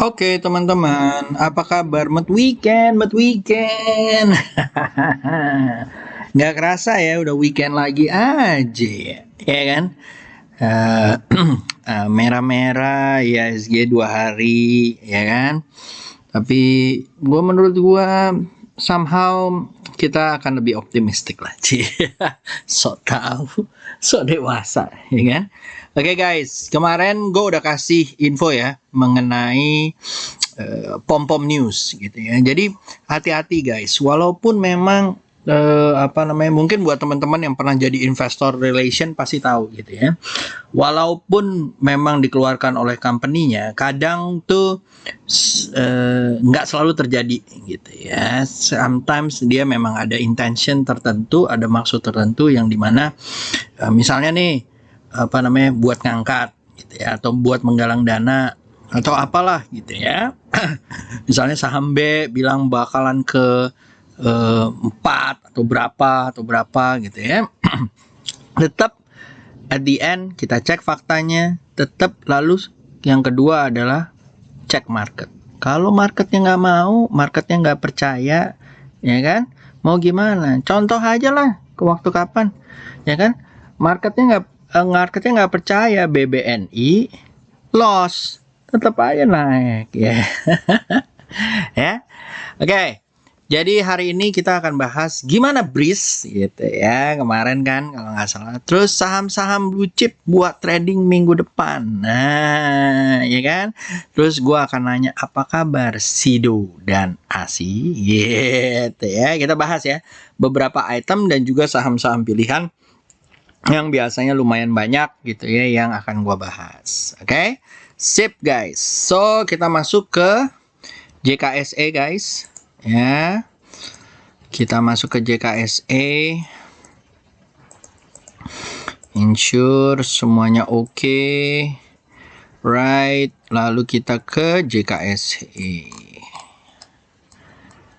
Oke teman-teman, apa kabar? Mid weekend, mid weekend. Nggak kerasa ya, udah weekend lagi aja ya kan? Eh, Merah-merah, IHSG 2 hari, ya kan? Tapi menurut gua somehow kita akan lebih optimistik lah, Ci. Sok tahu, sok dewasa, ya kan? Oke guys, kemarin gue udah kasih info ya mengenai pom-pom news gitu ya. Jadi hati-hati guys, walaupun memang mungkin buat teman-teman yang pernah jadi investor relation pasti tahu gitu ya. Walaupun memang dikeluarkan oleh company-nya, kadang tuh nggak selalu terjadi gitu ya. Sometimes dia memang ada intention tertentu, ada maksud tertentu yang dimana misalnya nih buat ngangkat gitu ya, atau buat menggalang dana atau apalah gitu ya. Misalnya saham B bilang bakalan ke 4 atau berapa gitu ya. Tetap at the end kita cek faktanya, tetap. Lalu yang kedua adalah cek market. Kalau marketnya nggak mau, marketnya nggak percaya, ya kan? Mau gimana? Contoh aja lah, ke waktu kapan, ya kan? Marketnya nggak percaya, BBNI loss, tetap aja naik, ya. Ya, oke. Jadi hari ini kita akan bahas gimana Breeze gitu ya, kemarin kan kalau nggak salah. Terus saham-saham blue chip buat trading minggu depan. Nah, ya kan? Terus gua akan nanya apa kabar Sido dan Asi gitu ya. Kita bahas ya beberapa item dan juga saham-saham pilihan yang biasanya lumayan banyak gitu ya yang akan gua bahas. Oke? Sip guys. So, kita masuk ke JKSE guys. Ya, kita masuk ke JKSE. Insure semuanya oke. Right, lalu kita ke JKSE.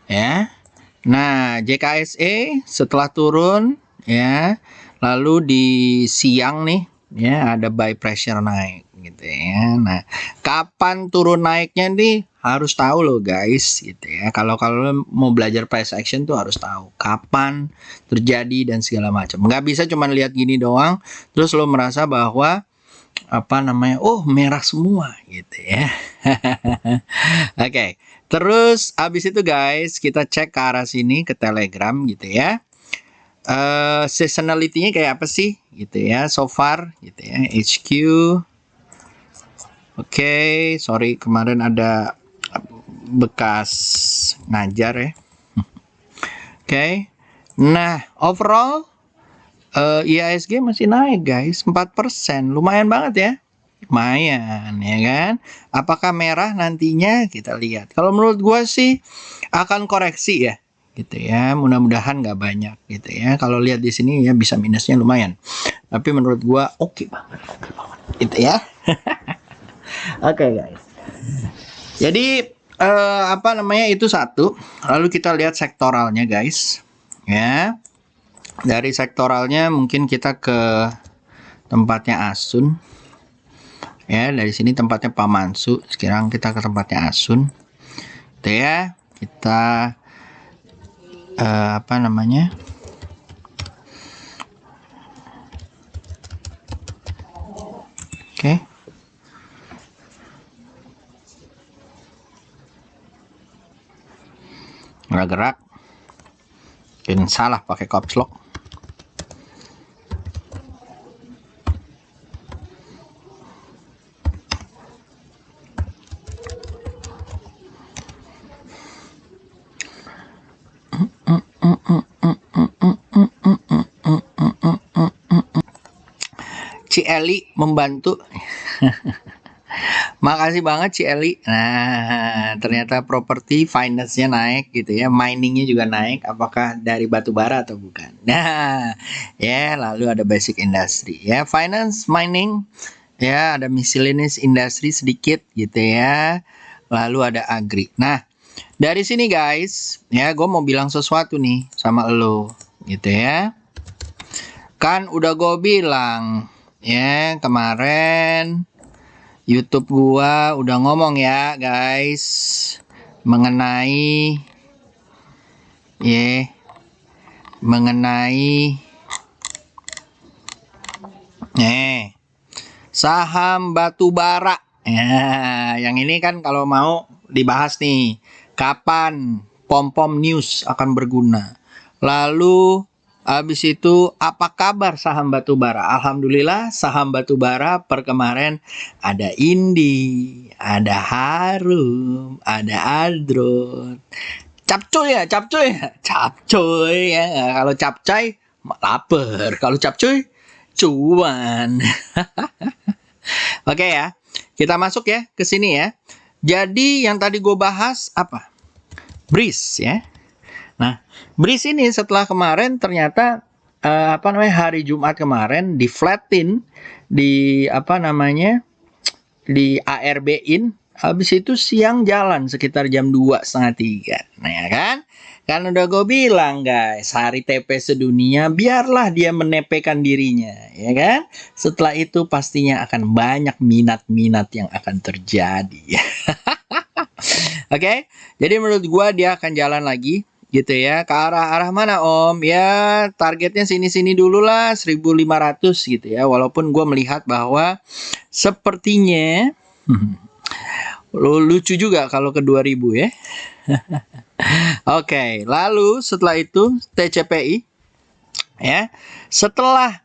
Ya. Nah, JKSE setelah turun ya, lalu di siang nih ya ada buy pressure naik gitu ya. Nah, kapan turun naiknya nih harus tahu loh guys gitu ya. Kalau mau belajar price action tuh harus tahu kapan terjadi dan segala macam. Nggak bisa cuma lihat gini doang terus lo merasa bahwa oh merah semua gitu ya. Oke. Terus abis itu guys kita cek ke arah sini ke Telegram gitu ya. Seasonality-nya kayak apa sih gitu ya so far gitu ya. HQ. Oke, sorry kemarin ada bekas ngajar ya. Oke. Nah, overall IHSG masih naik guys, 4%. Lumayan banget ya. Lumayan ya kan. Apakah merah nantinya? Kita lihat. Kalau menurut gua sih akan koreksi ya. Gitu ya. Mudah-mudahan nggak banyak gitu ya. Kalau lihat di sini ya bisa minusnya lumayan. Tapi menurut gua oke banget. Gitu ya. Oke guys. Jadi itu satu. Lalu kita lihat sektoralnya guys. Ya. Dari sektoralnya mungkin kita ke tempatnya Asun. Ya, dari sini tempatnya Pak Mansu. Sekarang kita ke tempatnya Asun. Itu ya. Kita Oke. Nggak gerak. Mungkin salah pakai caps lock. Ci Eli membantu. Makasih banget Ci Eli. Nah, ternyata properti finance-nya naik gitu ya, miningnya juga naik. Apakah dari batu bara atau bukan? Nah, ya lalu ada basic industry ya, finance, mining, ya ada miscellaneous industry sedikit gitu ya. Lalu ada agri. Nah, dari sini guys, ya gue mau bilang sesuatu nih sama lo gitu ya. Kan udah gue bilang ya kemarin YouTube gua udah ngomong ya guys mengenai mengenai saham batubara. Ya, yang ini kan kalau mau dibahas nih, kapan Pom-Pom News akan berguna. Lalu habis itu apa kabar saham batubara? Alhamdulillah saham batubara per kemarin ada Indi, ada Harum, ada Aldron. Capcoy ya, capcoy ya, capcoy ya. Kalau capcay lapar, kalau capcoy cuan. Oke ya, kita masuk ya ke sini ya. Jadi yang tadi gue bahas apa? Breeze ya. Nah, Breeze ini setelah kemarin ternyata hari Jumat kemarin di flatin di di ARB-in. Habis itu siang jalan sekitar jam 2:30. Nah ya kan? Kan udah gue bilang guys, hari TP sedunia biarlah dia menepekan dirinya, ya kan? Setelah itu pastinya akan banyak minat-minat yang akan terjadi. Oke, jadi menurut gue dia akan jalan lagi gitu ya. Ke arah mana Om? Ya targetnya sini-sini dulu lah 1.500 gitu ya. Walaupun gue melihat bahwa sepertinya lucu juga kalau ke 2.000 ya. Oke, lalu setelah itu TCPI ya. Setelah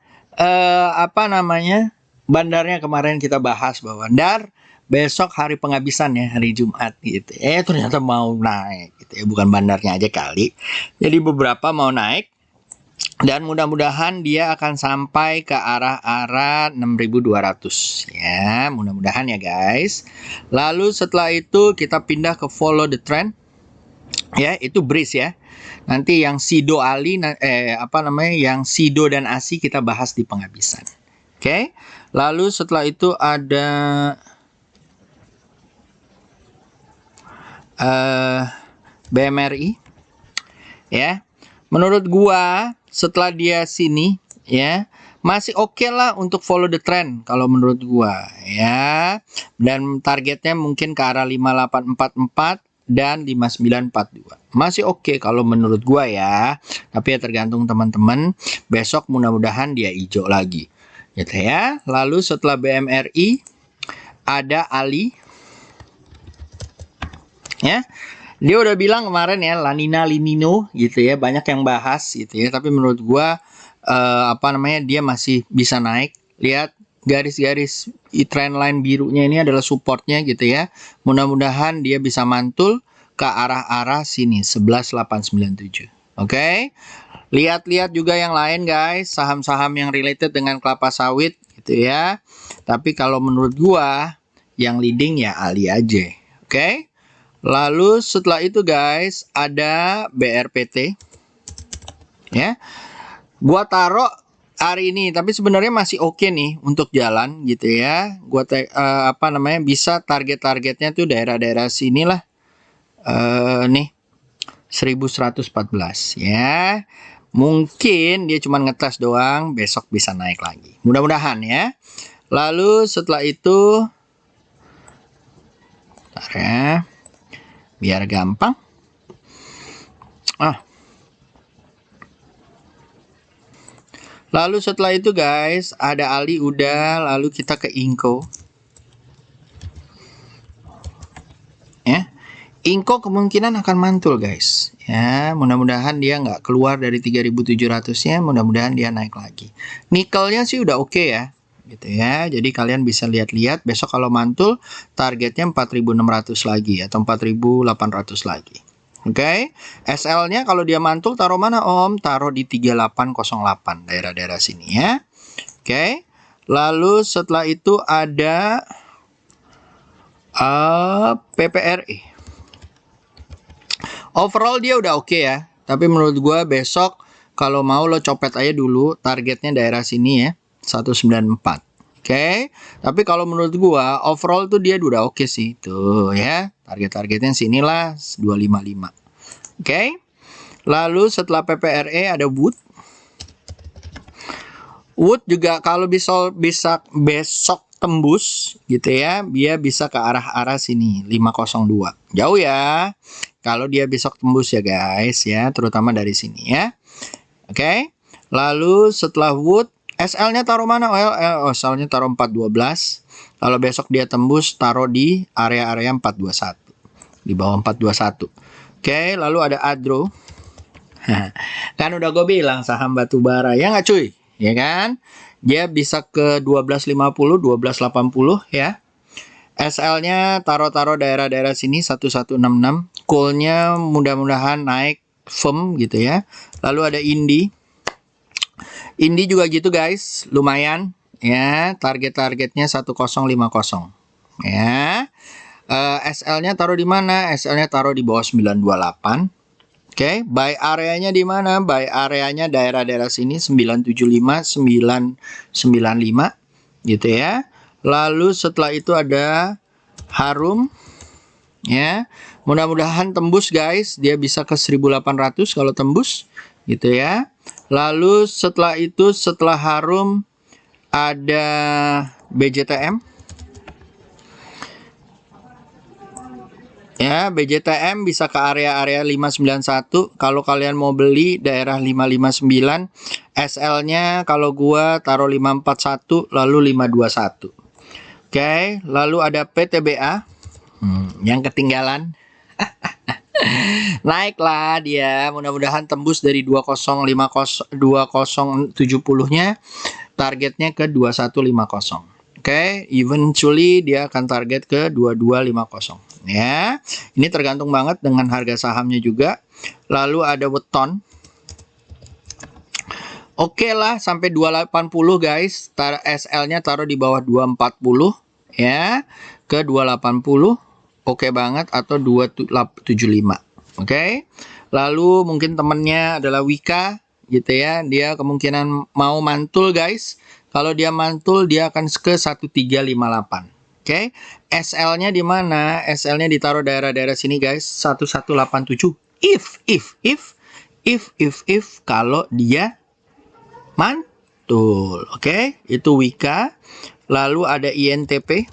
bandarnya kemarin kita bahas bahwa bandar besok hari penghabisan ya, hari Jumat gitu. Ternyata mau naik gitu ya, bukan bandarnya aja kali. Jadi beberapa mau naik dan mudah-mudahan dia akan sampai ke arah 6.200 ya, mudah-mudahan ya guys. Lalu setelah itu kita pindah ke follow the trend. Ya, itu Breeze ya. Nanti yang Sido Ali yang Sido dan ASI kita bahas di penghabisan. Oke. Lalu setelah itu ada BMRI ya. Menurut gua setelah dia sini ya masih oke lah untuk follow the trend kalau menurut gua ya. Dan targetnya mungkin ke arah 5844 dan 5942. Masih oke kalau menurut gua ya. Tapi ya tergantung teman-teman. Besok mudah-mudahan dia hijau lagi. Gitu ya. Lalu setelah BMRI ada Ali. Ya. Dia udah bilang kemarin ya La Nina Linino gitu ya. Banyak yang bahas gitu ya. Tapi menurut gua dia masih bisa naik. Lihat garis-garis trendline birunya ini adalah supportnya gitu ya. Mudah-mudahan dia bisa mantul ke arah sini 11.897. Oke. Lihat-lihat juga yang lain guys, saham-saham yang related dengan kelapa sawit gitu ya. Tapi kalau menurut gua yang leading ya Ali aja. Oke. Lalu setelah itu guys ada BRPT. Ya. Gua taruh hari ini, tapi sebenarnya masih oke nih untuk jalan gitu ya. Gua bisa target-targetnya tuh daerah-daerah sinilah. Nih 1114 ya. Mungkin dia cuma ngetes doang, besok bisa naik lagi. Mudah-mudahan ya. Lalu setelah itu biar gampang. Lalu setelah itu guys, ada Ali udah, lalu kita ke Inco. Ya. Inco kemungkinan akan mantul guys. Ya, mudah-mudahan dia nggak keluar dari 3.700-nya, mudah-mudahan dia naik lagi. Nikelnya sih udah oke ya. Gitu ya. Jadi kalian bisa lihat-lihat besok kalau mantul targetnya 4.600 lagi atau 4.800 lagi. Oke, SL-nya kalau dia mantul taruh mana Om? Taruh di 3808 daerah-daerah sini ya. Oke. Lalu setelah itu ada PPRI. Overall dia udah oke ya. Tapi menurut gua besok kalau mau lo copet aja dulu targetnya daerah sini ya, 194. Oke. Tapi kalau menurut gua overall tuh dia udah oke sih. Tuh ya. Target-targetnya sinilah 255. Oke. Lalu setelah PPRE ada Wood. Wood juga kalau bisa besok tembus gitu ya, dia bisa ke arah-arah sini 502. Jauh ya. Kalau dia besok tembus ya guys ya, terutama dari sini ya. Oke. Lalu setelah wood, SL-nya taruh mana? SL-nya taruh 412. Kalau besok dia tembus, taruh di area-area 421. Di bawah 421. Oke, lalu ada Adro. Kan udah gue bilang saham batubara, ya nggak cuy? Ya kan? Dia bisa ke 1250, 1280 ya. SL-nya taruh-taruh daerah-daerah sini 1166. Call-nya mudah-mudahan naik firm gitu ya. Lalu ada Indi. Indi juga gitu guys, lumayan ya. Target-targetnya 1050 ya. SL-nya taruh di mana? SL-nya taruh di bawah 928. Oke, buy areanya di mana? Buy areanya daerah-daerah sini 975, 995 gitu ya. Lalu setelah itu ada Harum ya. Mudah-mudahan tembus guys, dia bisa ke 1800 kalau tembus gitu ya. Lalu setelah itu, setelah Harum ada BJTM. Ya, BJTM bisa ke area-area 591. Kalau kalian mau beli daerah 559, SL-nya kalau gua taruh 541 lalu 521. Oke, lalu ada PTBA. Yang ketinggalan. Naiklah dia, mudah-mudahan tembus dari 2070-nya, targetnya ke 2150. Oke, eventually dia akan target ke 2250 ya. Ini tergantung banget dengan harga sahamnya juga. Lalu ada Weton. Oke lah, sampai 280 guys. SL-nya taruh di bawah 240 ya, ke 280. Oke banget, atau 275. Oke. Lalu mungkin temennya adalah Wika gitu ya. Dia kemungkinan mau mantul guys. Kalau dia mantul, dia akan ke 1358. Oke. SL-nya di mana? SL-nya ditaruh daerah-daerah sini guys, 1187. If kalau dia mantul. Oke, itu Wika. Lalu ada INTP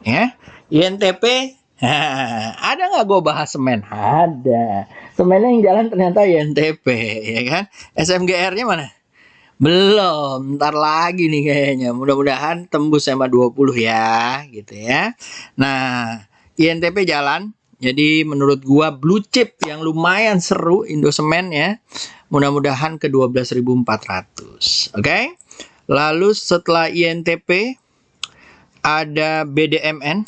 ya. INTP ada nggak gue bahas semen? Ada. Semennya yang jalan ternyata INTP ya kan. SMGR-nya mana? Belum, ntar lagi nih kayaknya. Mudah-mudahan tembus sama 20 ya, gitu ya. Nah, INTP jalan. Jadi menurut gua blue chip yang lumayan seru Indosemen ya. Mudah-mudahan ke 12.400. Oke. Lalu setelah INTP ada BDMN.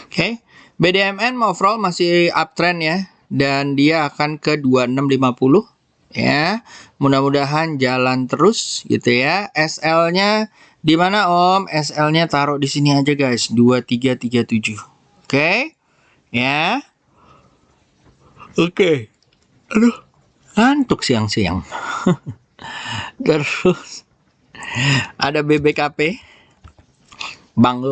Oke. BDMN overall masih uptrend ya, dan dia akan ke 2650 ya. Mudah-mudahan jalan terus gitu ya. SL-nya di mana Om? SL-nya taruh di sini aja guys, 2337. Oke. Ya. Oke. Aduh, ngantuk siang-siang. Terus ada BBKP. Bank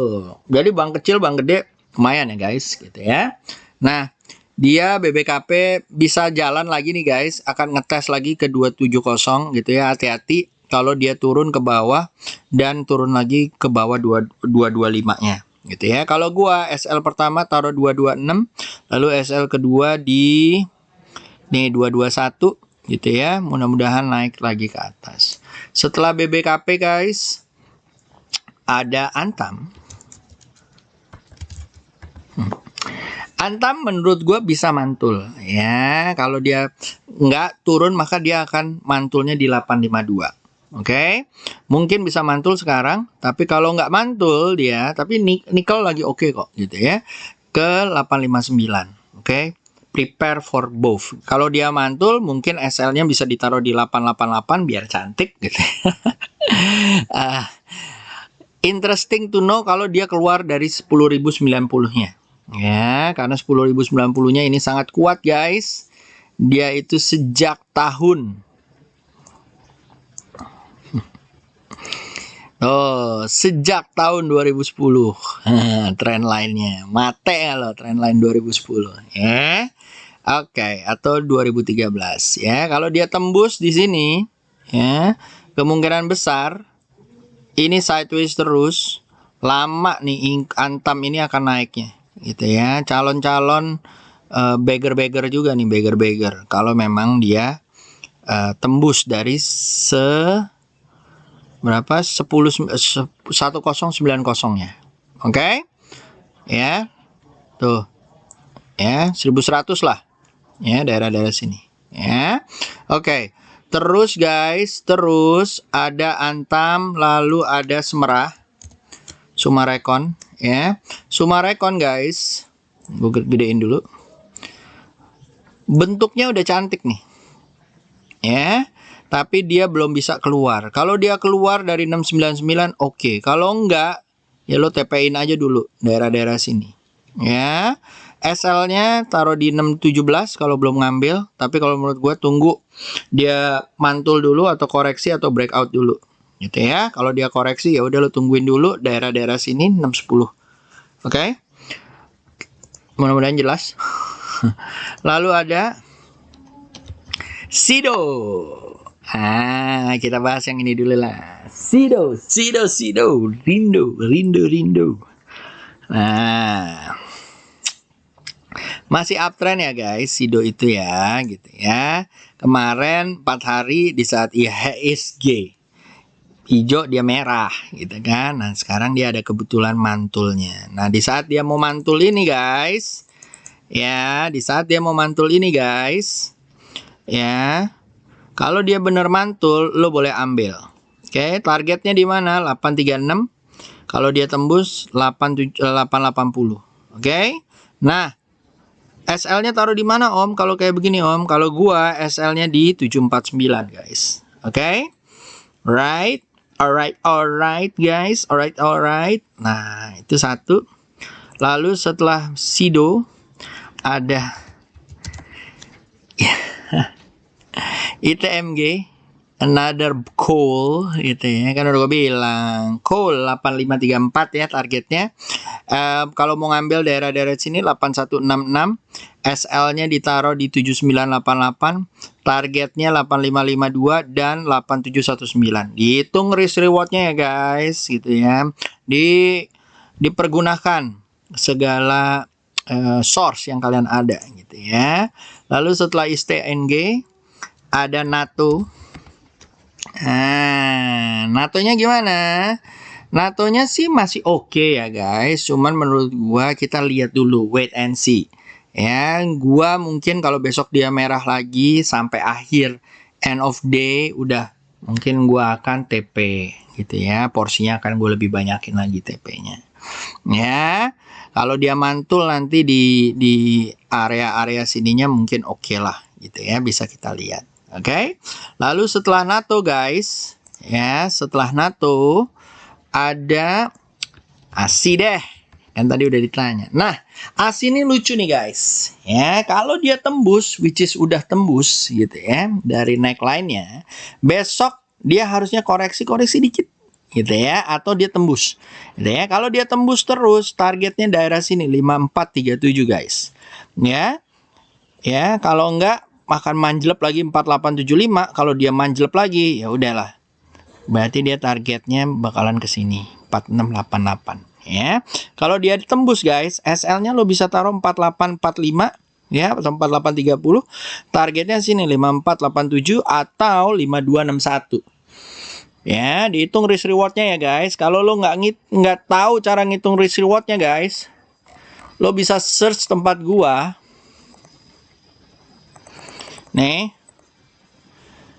jadi bank kecil, bank gede lumayan ya guys gitu ya. Nah, dia BBKP bisa jalan lagi nih guys, akan ngetes lagi ke 270 gitu ya. Hati-hati kalau dia turun ke bawah dan turun lagi ke bawah 225-nya gitu ya. Kalau gua SL pertama taruh 226, lalu SL kedua di nih 221 gitu ya. Mudah-mudahan naik lagi ke atas. Setelah BBKP guys, ada Antam. Antam menurut gue bisa mantul ya. Kalau dia nggak turun maka dia akan mantulnya di 852. Oke. Mungkin bisa mantul sekarang, tapi kalau nggak mantul dia, tapi nikel lagi oke kok gitu ya, ke 859. Oke. Prepare for both. Kalau dia mantul mungkin SL-nya bisa ditaruh di 888 biar cantik gitu. Interesting to know kalau dia keluar dari 10.090-nya. Ya, karena 10.090-nya ini sangat kuat guys. Dia itu sejak tahun sejak tahun 2010. Trend line-nya. Mate loh trend line 2010 ya. Oke, atau 2013 ya. Kalau dia tembus di sini ya, kemungkinan besar ini sideways terus, lama nih Antam ini akan naiknya, gitu ya. Calon-calon beggar-beggar juga nih, beggar-beggar. Kalau memang dia tembus dari berapa 1090 nya, oke? Ya, tuh, ya 1100 lah, ya daerah-daerah sini, ya. Oke. Terus guys, terus ada Antam, lalu ada Sumarekon, ya. Sumarekon guys, gue gedein dulu. Bentuknya udah cantik nih, ya. Tapi dia belum bisa keluar. Kalau dia keluar dari 699, oke. Kalau enggak, ya lo TP-in aja dulu daerah-daerah sini, ya. SL-nya taruh di 617 kalau belum ngambil. Tapi kalau menurut gue tunggu dia mantul dulu atau koreksi atau breakout dulu, gitu ya. Kalau dia koreksi ya udah lo tungguin dulu daerah-daerah sini 610. Oke. Mudah-mudahan jelas. Lalu ada Sido. Kita bahas yang ini dulu lah. Sido. Rindo. Nah, masih uptrend ya guys, Sido itu ya, gitu ya. Kemarin 4 hari di saat IHSG hijau dia merah, gitu kan. Nah, sekarang dia ada kebetulan mantulnya. Nah, di saat dia mau mantul ini guys, ya, ya, kalau dia bener mantul, lo boleh ambil. Oke, targetnya di mana? 836. Kalau dia tembus 880. Oke. Nah, SL-nya taruh di mana Om? Kalau kayak begini Om, kalau gua SL-nya di 749 guys. Oke? Right? Alright guys. Alright. Nah, itu satu. Lalu setelah Sido ada ITMG, another call, gitu ya. Kan udah gue bilang call 8534 ya targetnya. Kalau mau ngambil daerah-daerah sini 8166, SL-nya ditaruh di 7988, targetnya 8552 dan 8719. Dihitung risk rewardnya ya guys, gitu ya. Dipergunakan segala source yang kalian ada, gitu ya. Lalu setelah ISTNG ada NATO. NATO-nya gimana? NATO-nya sih masih oke ya guys. Cuman menurut gua kita lihat dulu, wait and see. Ya, gua mungkin kalau besok dia merah lagi sampai akhir end of day udah mungkin gua akan TP gitu ya. Porsinya akan gue lebih banyakin lagi TP-nya. Ya. Kalau dia mantul nanti di area-area sininya mungkin oke lah gitu ya, bisa kita lihat. Oke. Lalu setelah NATO guys, ya, setelah NATO ada ASI deh. Kan tadi udah ditanya. Nah, ASI ini lucu nih guys. Ya, kalau dia tembus, which is udah tembus gitu ya, dari neckline-nya, besok dia harusnya koreksi dikit gitu ya, atau dia tembus gitu ya. Kalau dia tembus terus, targetnya daerah sini 5437 guys. Ya, kalau enggak akan manjelep lagi 4875. Kalau dia manjelep lagi ya udahlah, berarti dia targetnya bakalan ke sini 4688 ya. Kalau dia tembus guys, SL-nya lo bisa taruh 4845 ya, atau 4830. Targetnya sini 5487 atau 5261. Ya, dihitung risk rewardnya ya guys. Kalau lo nggak tahu cara ngitung risk rewardnya guys, lo bisa search tempat gua. Nih,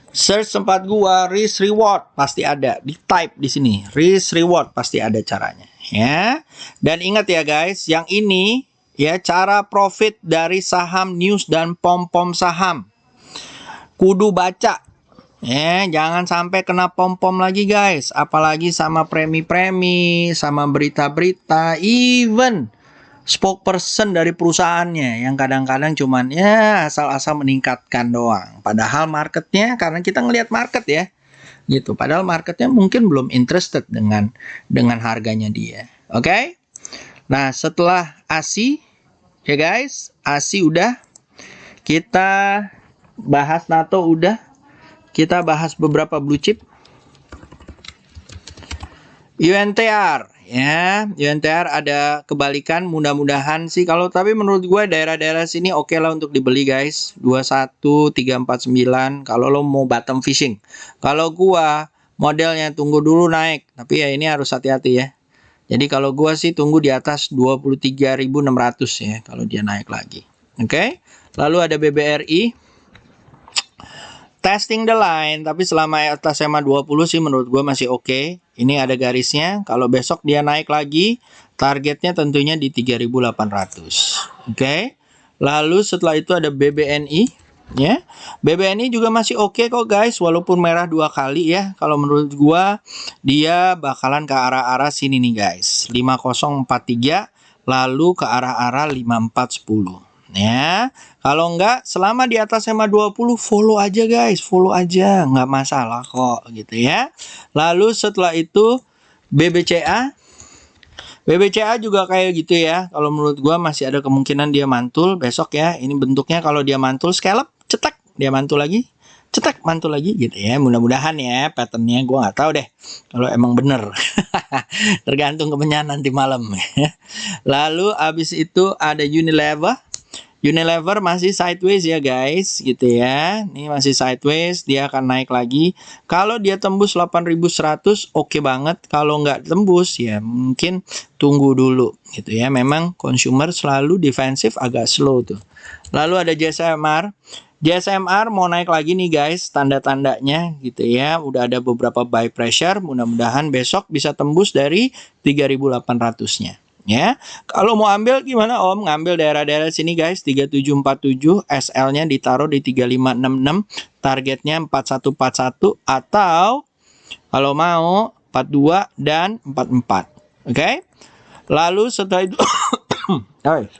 search tempat gua risk reward pasti ada. Di type di sini risk reward pasti ada caranya. Ya, dan ingat ya guys, yang ini ya cara profit dari saham news dan pom-pom saham. Kudu baca. Ya, jangan sampai kena pom-pom lagi guys. Apalagi sama premi-premi, sama berita-berita, even spokesperson dari perusahaannya yang kadang-kadang cuman ya asal-asal meningkatkan doang. Padahal marketnya, karena kita ngelihat market ya, gitu. Padahal marketnya mungkin belum interested dengan harganya dia. Oke? Nah, setelah ASI, ya guys, ASI udah. Kita bahas NATO udah. Kita bahas beberapa blue chip. UNTR ya, UNTR ada kebalikan, mudah-mudahan sih kalau, tapi menurut gue daerah-daerah sini oke lah untuk dibeli guys. 21349 kalau lo mau bottom fishing. Kalau gua modelnya tunggu dulu naik, tapi ya ini harus hati-hati ya. Jadi kalau gua sih tunggu di atas 23.600 ya kalau dia naik lagi. Oke. Lalu ada BBRI testing the line, tapi selama atas SMA 20 sih menurut gue masih oke. Ini ada garisnya. Kalau besok dia naik lagi, targetnya tentunya di 3.800. Oke. Lalu setelah itu ada BBNI ya. BBNI juga masih oke kok guys, walaupun merah 2 kali ya. Kalau menurut gue dia bakalan ke arah-arah sini nih guys. 5043 lalu ke arah-arah 5410. Ya, kalau enggak selama di atas SMA 20 follow aja guys, follow aja, nggak masalah kok gitu ya. Lalu setelah itu BBCA, BBCA juga kayak gitu ya. Kalau menurut gua masih ada kemungkinan dia mantul besok ya. Ini bentuknya kalau dia mantul scallop, cetak, dia mantul lagi, cetak, mantul lagi gitu ya. Mudah-mudahan ya patternnya, gua nggak tahu deh kalau emang bener. Tergantung kemenyan nanti malam. Lalu abis itu ada Unilever. Unilever masih sideways ya guys, gitu ya. Ini masih sideways, dia akan naik lagi. Kalau dia tembus 8.100, oke banget. Kalau nggak tembus, ya mungkin tunggu dulu, gitu ya. Memang consumer selalu defensif, agak slow tuh. Lalu ada JSMR. JSMR mau naik lagi nih guys, tanda-tandanya gitu ya. Udah ada beberapa buy pressure, mudah-mudahan besok bisa tembus dari 3.800-nya. Ya, kalau mau ambil gimana Om? Ngambil daerah-daerah sini guys, 3747, SL-nya ditaruh di 3566, targetnya 4141 atau kalau mau 42 dan 44. Oke? Lalu setelah itu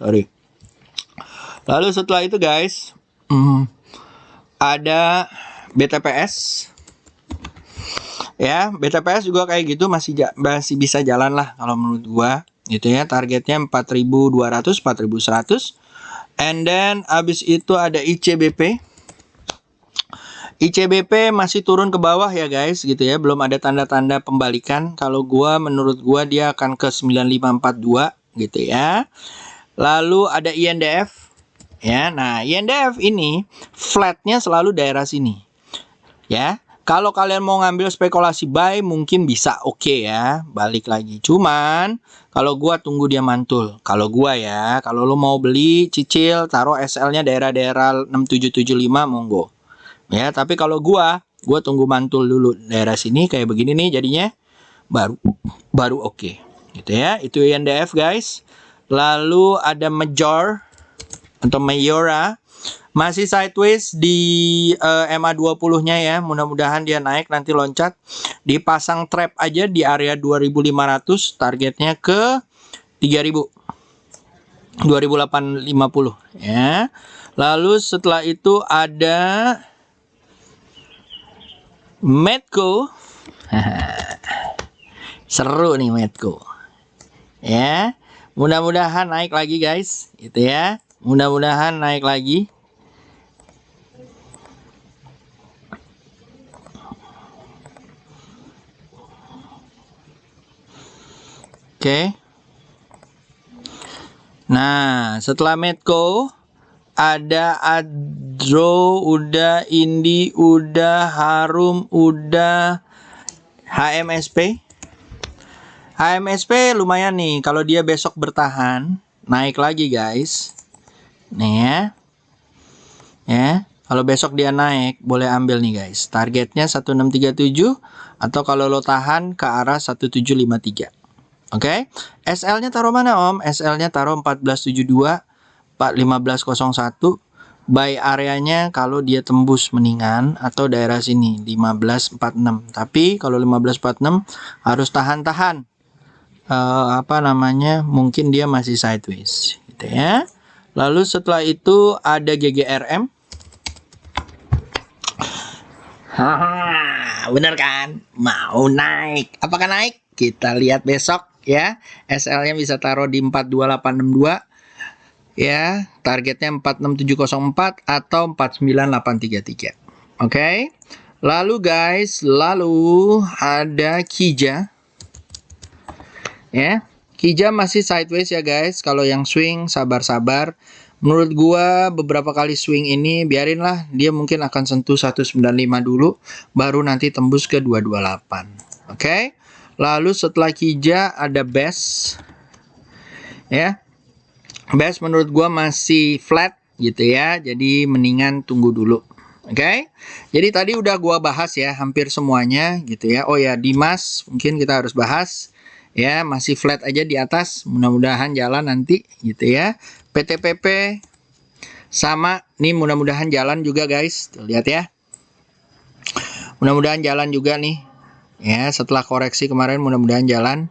sorry. Lalu setelah itu guys, ada BTPS. Ya, BTPS juga kayak gitu masih bisa jalan lah kalau menurut gua. Gitu ya, targetnya 4.200, 4.100. And then abis itu ada ICBP. ICBP masih turun ke bawah ya guys, gitu ya. Belum ada tanda-tanda pembalikan. Kalau gua, menurut gua dia akan ke 9542 gitu ya. Lalu ada INDF ya. Nah, INDF ini flatnya selalu daerah sini. Ya. Kalau kalian mau ngambil spekulasi buy mungkin bisa oke ya, balik lagi. Cuman kalau gua tunggu dia mantul. Kalau gua ya, kalau lo mau beli cicil taruh SL-nya daerah-daerah 6775 monggo. Ya, tapi kalau gua tunggu mantul dulu daerah sini kayak begini nih jadinya baru oke. Gitu ya. Itu INDF guys. Lalu ada Major atau Mayora. Masih sideways di MA 20-nya ya. Mudah-mudahan dia naik nanti loncat. Dipasang trap aja di area 2.500, targetnya ke 3.000. 2.850 ya. Lalu setelah itu ada Medco. Seru nih Medco. Ya. Mudah-mudahan naik lagi guys, gitu ya. Mudah-mudahan naik lagi. Oke. Nah, setelah Medco ada Adro, udah Indi, udah Harum, udah HMSP. HMSP lumayan nih, kalau dia besok bertahan, naik lagi guys. Nih ya. Ya, kalau besok dia naik, boleh ambil nih guys. Targetnya 1637 atau kalau lo tahan ke arah 1753. Oke, SL-nya taruh mana Om? SL-nya taruh 1472, 1501. Buy areanya kalau dia tembus mendingan atau daerah sini 1546. Tapi kalau 1546 harus tahan-tahan. Mungkin dia masih sideways gitu ya. Lalu setelah itu ada GGRM. Haha, bener kan? Mau naik. Apakah naik? Kita lihat besok ya. SL-nya bisa taruh di 42862. Ya, targetnya 46704 atau 49833. Oke. Lalu guys, ada Kija. Ya. Kija masih sideways ya guys. Kalau yang swing sabar-sabar. Menurut gua beberapa kali swing ini biarinlah, dia mungkin akan sentuh 195 dulu baru nanti tembus ke 228. Oke. Lalu setelah Kija ada Bass. Ya. Bass menurut gua masih flat gitu ya. Jadi mendingan tunggu dulu. Oke. Jadi tadi udah gua bahas ya hampir semuanya gitu ya. Oh ya, Dimas mungkin kita harus bahas. Ya, masih flat aja di atas, mudah-mudahan jalan nanti gitu ya. PTPP sama nih, mudah-mudahan jalan juga guys. Tuh, lihat ya. Mudah-mudahan jalan juga nih. Ya, setelah koreksi kemarin mudah-mudahan jalan.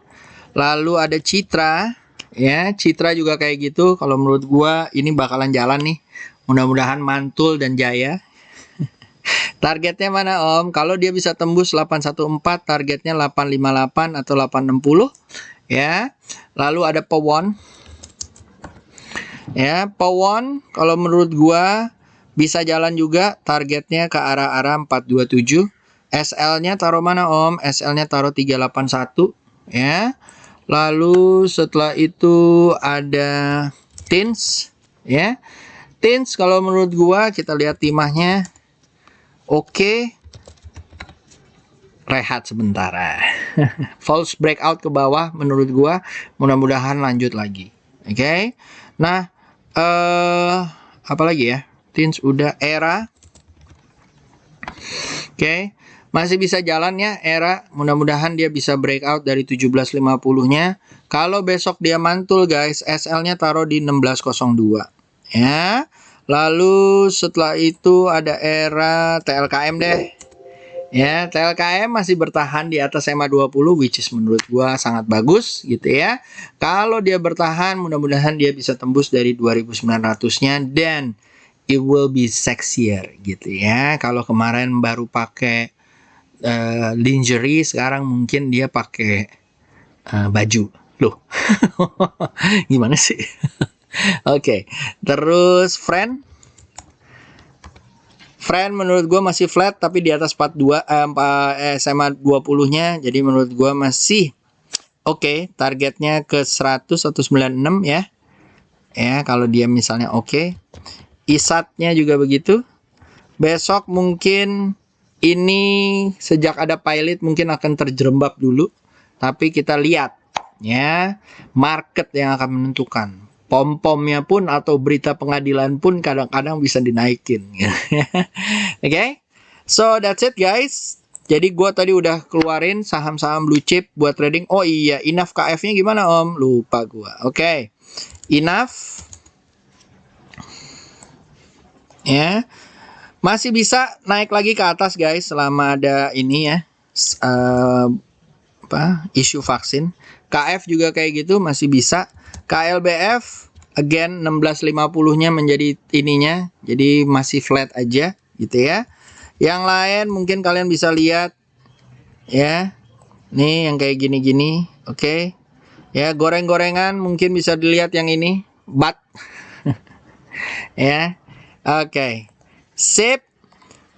Lalu ada Citra, ya, Citra juga kayak gitu. Kalau menurut gua ini bakalan jalan nih. Mudah-mudahan mantul dan jaya. Targetnya mana Om? Kalau dia bisa tembus 814, targetnya 858 atau 860 ya. Lalu ada Pawon. Ya, Pawon kalau menurut gua bisa jalan juga, targetnya ke arah-arah 427. SL-nya taruh mana Om? SL-nya taruh 381 ya. Lalu setelah itu ada Tins ya. Tins kalau menurut gua kita lihat timahnya. Oke, rehat sebentar. False breakout ke bawah menurut gua, mudah-mudahan lanjut lagi. Oke. Nah, apa lagi ya? Tins udah, Era. Oke. Masih bisa jalan ya Era, mudah-mudahan dia bisa breakout dari 1750-nya. Kalau besok dia mantul guys, SL-nya taruh di 1602. Ya. Lalu setelah itu ada Era TLKM deh. Ya, TLKM masih bertahan di atas EMA 20, which is menurut gua sangat bagus gitu ya. Kalau dia bertahan, mudah-mudahan dia bisa tembus dari 2900-nya dan it will be sexier gitu ya. Kalau kemarin baru pakai lingerie, sekarang mungkin dia pakai baju. Loh. Gimana sih? Oke, terus Friend menurut gue masih flat tapi di atas 42 SMA 20-nya. Jadi menurut gue masih oke, targetnya ke 100 atau 96 ya. Ya, kalau dia misalnya oke. ISAT-nya juga begitu. Besok mungkin ini sejak ada pilot mungkin akan terjerembab dulu. Tapi kita lihat ya, market yang akan menentukan. Pom-pomnya pun atau berita pengadilan pun kadang-kadang bisa dinaikin. Oke, so that's it guys. Jadi gue tadi udah keluarin saham-saham blue chip buat trading. Oh iya, Enough KF-nya gimana Om? Lupa gue. Oke, Enough. Ya, masih bisa naik lagi ke atas guys selama ada ini ya. Isu vaksin. KF juga kayak gitu masih bisa. KLBF again 1650-nya menjadi ininya, jadi masih flat aja gitu ya. Yang lain mungkin kalian bisa lihat ya. Nih yang kayak gini-gini, oke. Ya, goreng-gorengan mungkin bisa dilihat yang ini, BAT. Ya. Oke. Sip.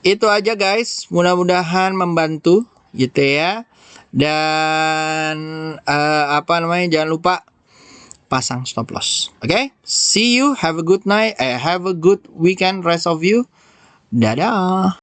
Itu aja guys, mudah-mudahan membantu gitu ya. Dan jangan lupa pasang stop loss. Oke, see you, have a good night, have a good weekend rest of you. Dadah.